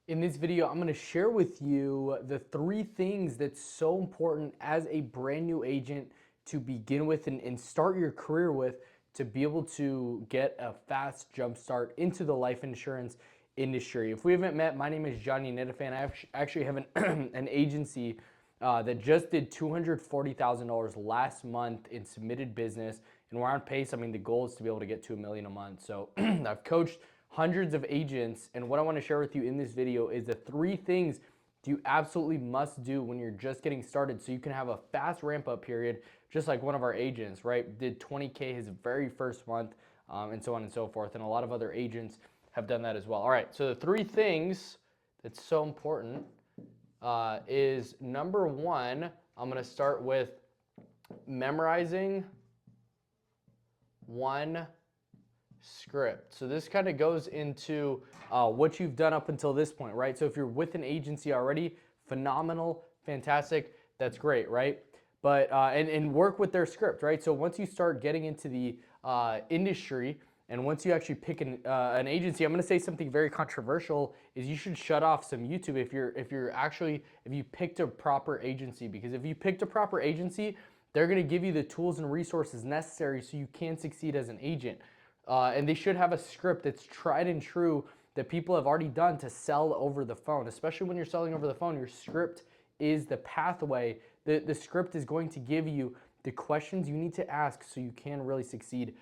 In this video, I'm gonna share with you the 3 things that's so important as a brand new agent to begin with and start your career with to be able to get a fast jump start into the life insurance industry. If we haven't met, my name is Johnny Netafan. I actually have an agency that just did $240,000 last month in submitted business, and we're on pace. I mean, the goal is to be able to get to $1 million a month. So I've coached hundreds of agents, and what I want to share with you in this video is the 3 things you absolutely must do when you're just getting started so you can have a fast ramp up period, just like one of our agents, right? Did 20K his very first month, and so on and so forth. And a lot of other agents have done that as well. All right, so the 3 things that's so important is number one, I'm going to start with memorizing one script. So this kind of goes into what you've done up until this point, right? So if you're with an agency already, phenomenal, fantastic, that's great, right? But and work with their script, right? So once you start getting into the industry, and once you actually pick an agency, I'm going to say something very controversial: is you should shut off some YouTube if you picked a proper agency, because if you picked a proper agency, they're going to give you the tools and resources necessary so you can succeed as an agent. And they should have a script that's tried and true that people have already done to sell over the phone. Especially when you're selling over the phone, your script is the pathway. The script is going to give you the questions you need to ask so you can really succeed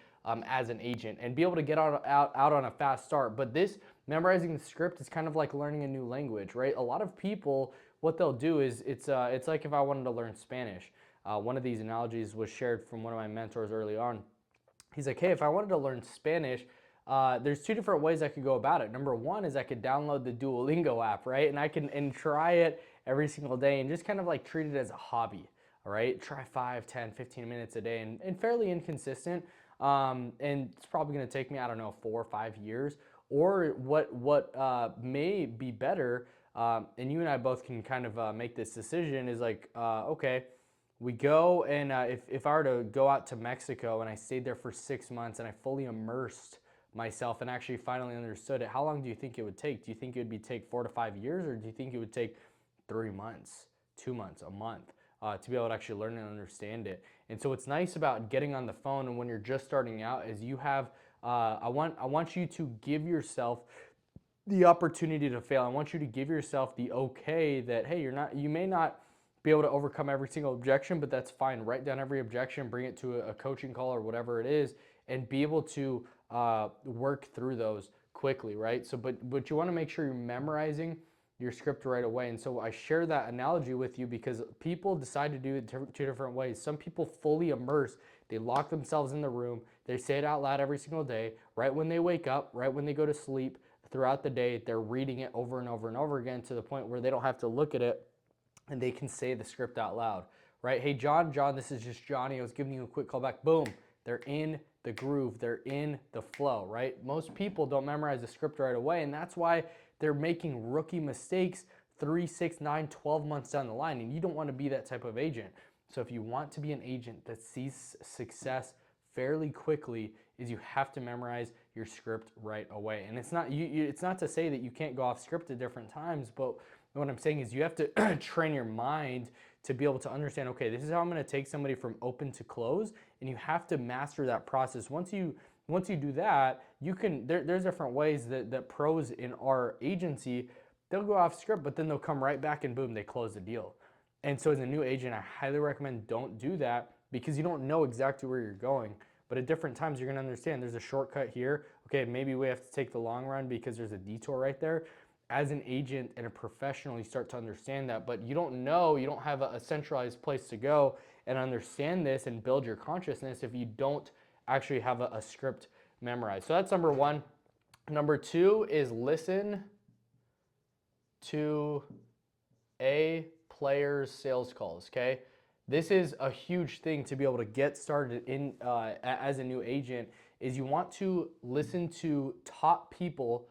as an agent and be able to get out on a fast start. But this memorizing the script is kind of like learning a new language, right? A lot of people, what they'll do is it's like if I wanted to learn Spanish. One of these analogies was shared from one of my mentors early on. He's like, hey, if I wanted to learn Spanish, there's 2 different ways I could go about it. Number one is I could download the Duolingo app, right? And I can try it every single day and just kind of like treat it as a hobby, all right? Try 5, 10, 15 minutes a day and fairly inconsistent. And it's probably going to take me, I don't know, 4 or 5 years. Or what may be better, and you and I both can kind of make this decision, is like, okay, we go and if I were to go out to Mexico and I stayed there for 6 months and I fully immersed myself and actually finally understood it, how long do you think it would take? Do you think it would take 4 to 5 years, or do you think it would take 3 months, 2 months, a month to be able to actually learn and understand it? And so what's nice about getting on the phone and when you're just starting out is you have, I want you to give yourself the opportunity to fail. I want you to give yourself the okay that, hey, you may not be able to overcome every single objection, but that's fine. Write down every objection, bring it to a coaching call or whatever it is, and be able to work through those quickly, right? So, but you want to make sure you're memorizing your script right away. And so I share that analogy with you because people decide to do it 2 different ways. Some people fully immerse, they lock themselves in the room, they say it out loud every single day, right when they wake up, right when they go to sleep, throughout the day, they're reading it over and over and over again to the point where they don't have to look at it and they can say the script out loud, right? Hey, John, this is just Johnny. I was giving you a quick call back. Boom, they're in the groove. They're in the flow, right? Most people don't memorize the script right away, and that's why they're making rookie mistakes 3, 6, 9, 12 months down the line, and you don't want to be that type of agent. So if you want to be an agent that sees success fairly quickly, is you have to memorize your script right away. And it's not it's not to say that you can't go off script at different times, but what I'm saying is you have to train your mind to be able to understand, okay, this is how I'm going to take somebody from open to close, and you have to master that process. Once you do that, you can there's different ways that pros in our agency, they'll go off script, but then they'll come right back and boom, they close the deal. And so as a new agent, I highly recommend don't do that because you don't know exactly where you're going. But at different times, you're going to understand there's a shortcut here. Okay, maybe we have to take the long run because there's a detour right there. As an agent and a professional, you start to understand that, but you don't know, you don't have a centralized place to go and understand this and build your consciousness if you don't actually have a script memorized. So that's number one. Number two is listen to a player's sales calls, okay? This is a huge thing to be able to get started in as a new agent, is you want to listen to top people,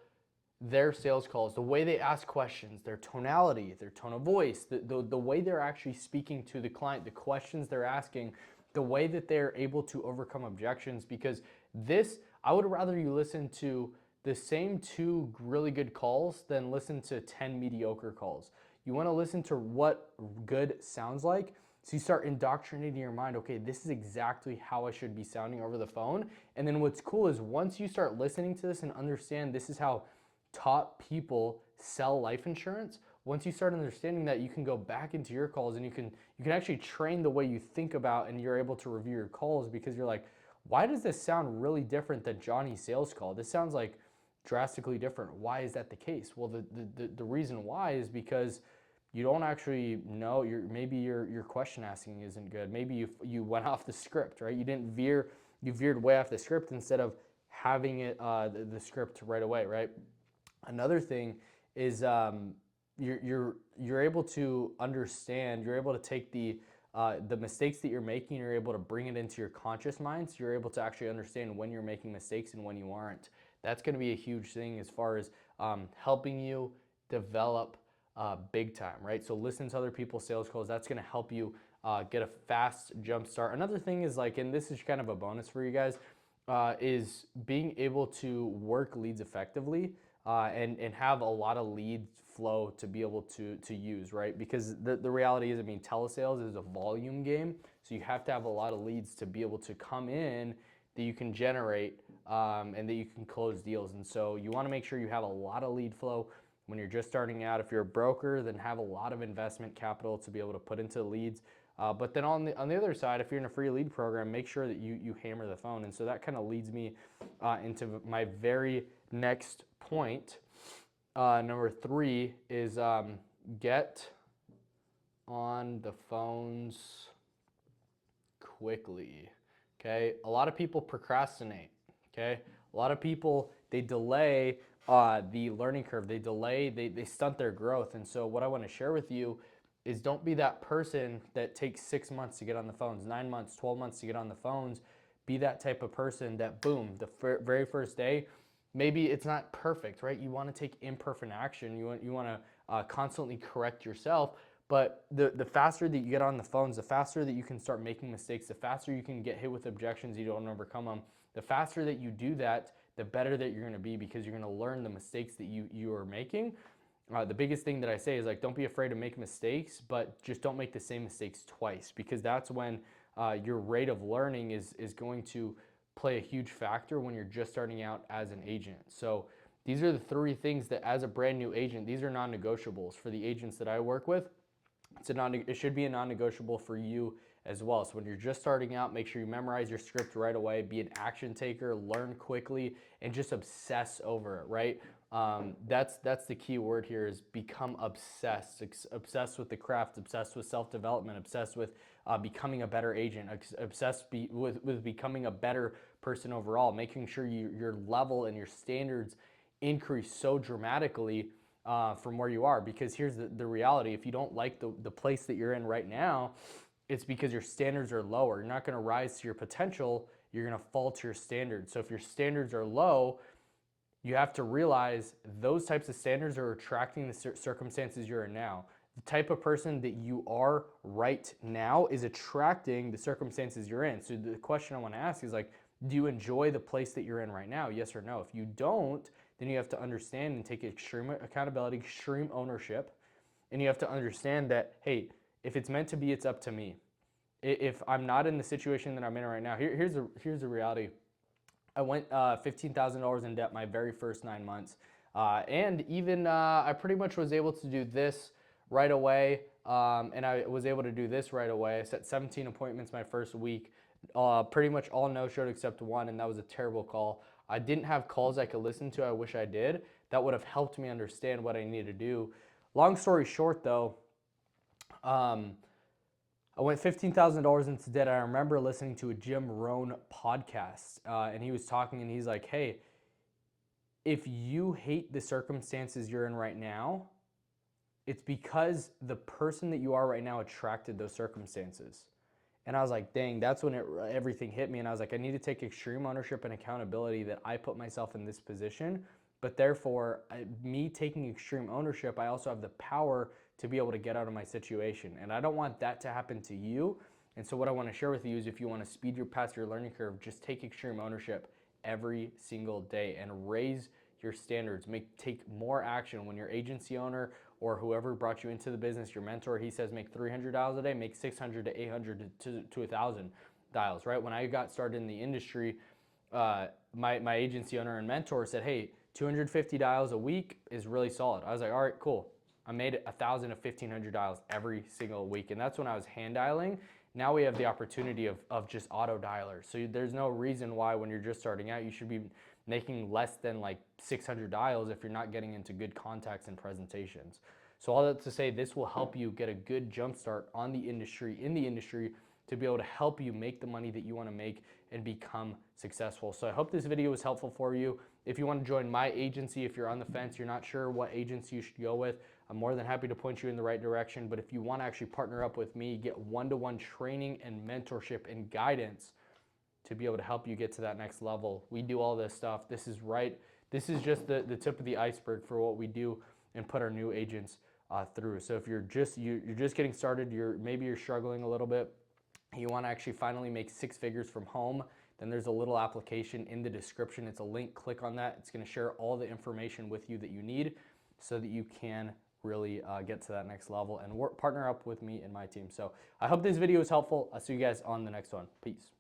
their sales calls, the way they ask questions, their tonality, their tone of voice, the way they're actually speaking to the client, the questions they're asking, the way that they're able to overcome objections. Because this, I would rather you listen to the same 2 really good calls, then listen to 10 mediocre calls. You want to listen to what good sounds like. So you start indoctrinating your mind, okay, this is exactly how I should be sounding over the phone. And then what's cool is once you start listening to this and understand this is how top people sell life insurance, once you start understanding that, you can go back into your calls and you can actually train the way you think about, and you're able to review your calls because you're like, why does this sound really different than Johnny's sales call? This sounds like drastically different. Why is that the case? Well, the reason why is because you don't actually know. Maybe your question asking isn't good. Maybe you went off the script, right? You veered way off the script instead of having it the script right away, right? Another thing is you're able to understand. You're able to take the mistakes that you're making. You're able to bring it into your conscious mind. So you're able to actually understand when you're making mistakes and when you aren't. That's going to be a huge thing as far as helping you develop big time, right? So listen to other people's sales calls. That's going to help you get a fast jump start. Another thing is like, and this is kind of a bonus for you guys, is being able to work leads effectively and have a lot of lead flow to be able to use, right? Because the reality is, I mean, telesales is a volume game, so you have to have a lot of leads to be able to come in that you can generate and that you can close deals. And so you want to make sure you have a lot of lead flow when you're just starting out. If you're a broker, then have a lot of investment capital to be able to put into leads. But then on the other side, if you're in a free lead program, make sure that you hammer the phone. And so that kind of leads me into my very next point. Number 3 is get on the phones quickly. Okay, a lot of people procrastinate. Okay, a lot of people, they delay the learning curve. They stunt their growth. And so what I want to share with you is, don't be that person that takes 6 months to get on the phones, 9 months, 12 months to get on the phones. Be that type of person that, boom, the very first day, maybe it's not perfect, right? You want to take imperfect action. You want to constantly correct yourself. But the faster that you get on the phones, the faster that you can start making mistakes, the faster you can get hit with objections, you don't overcome them. The faster that you do that, the better that you're going to be, because you're going to learn the mistakes that you are making. The biggest thing that I say is, like, don't be afraid to make mistakes, but just don't make the same mistakes twice, because that's when your rate of learning is going to play a huge factor when you're just starting out as an agent. So these are the 3 things that, as a brand new agent, these are non-negotiables for the agents that I work with. It should be a non-negotiable for you as well. So when you're just starting out, make sure you memorize your script right away, be an action taker, learn quickly, and just obsess over it, right? That's the key word here, is become obsessed. Obsessed with the craft, obsessed with self-development, obsessed with becoming a better agent, obsessed with becoming a better person overall, making sure your level and your standards increase so dramatically from where you are. Because here's the reality: if you don't like the place that you're in right now, it's because your standards are lower. You're not going to rise to your potential, you're going to fall to your standards. So if your standards are low, you have to realize those types of standards are attracting the circumstances you're in now. The type of person that you are right now is attracting the circumstances you're in. So the question I want to ask is, like, do you enjoy the place that you're in right now? Yes or no? If you don't, then you have to understand and take extreme accountability, extreme ownership, and you have to understand that, hey, if it's meant to be, it's up to me. If I'm not in the situation that I'm in right now, here's the reality. I went $15,000 in debt my very first 9 months. And even I pretty much was able to do this right away. And I was able to do this right away. I set 17 appointments my first week. Pretty much all no-showed except one, and that was a terrible call. I didn't have calls I could listen to. I wish I did. That would have helped me understand what I needed to do. Long story short, though, I went $15,000 into debt. I remember listening to a Jim Rohn podcast, and he was talking, and he's like, hey, if you hate the circumstances you're in right now, it's because the person that you are right now attracted those circumstances. And I was like, dang, that's when everything hit me. And I was like, I need to take extreme ownership and accountability that I put myself in this position. But therefore, me taking extreme ownership, I also have the power to be able to get out of my situation. And I don't want that to happen to you. And so what I want to share with you is, if you want to speed past your learning curve, just take extreme ownership every single day and raise your standards, take more action. When your agency owner or whoever brought you into the business, your mentor, he says make 300 dials a day, make 600 to 800 to 1,000 dials, right? When I got started in the industry, my agency owner and mentor said, hey, 250 dials a week is really solid. I was like, all right, cool. I made 1,000 to 1,500 dials every single week. And that's when I was hand dialing. Now we have the opportunity of just auto dialers. So there's no reason why when you're just starting out, you should be making less than like 600 dials if you're not getting into good contacts and presentations. So all that to say, this will help you get a good jump start on the industry, in the industry, to be able to help you make the money that you want to make and become successful. So I hope this video was helpful for you. If you want to join my agency, if you're on the fence, you're not sure what agency you should go with, I'm more than happy to point you in the right direction. But if you want to actually partner up with me, get one-to-one training and mentorship and guidance to be able to help you get to that next level. We do all this stuff. This is just the tip of the iceberg for what we do and put our new agents through. So if you're just getting started, maybe you're struggling a little bit, you want to actually finally make 6 figures from home, then there's a little application in the description. It's a link. Click on that. It's going to share all the information with you that you need so that you can really get to that next level and partner up with me and my team. So I hope this video was helpful. I'll see you guys on the next one. Peace.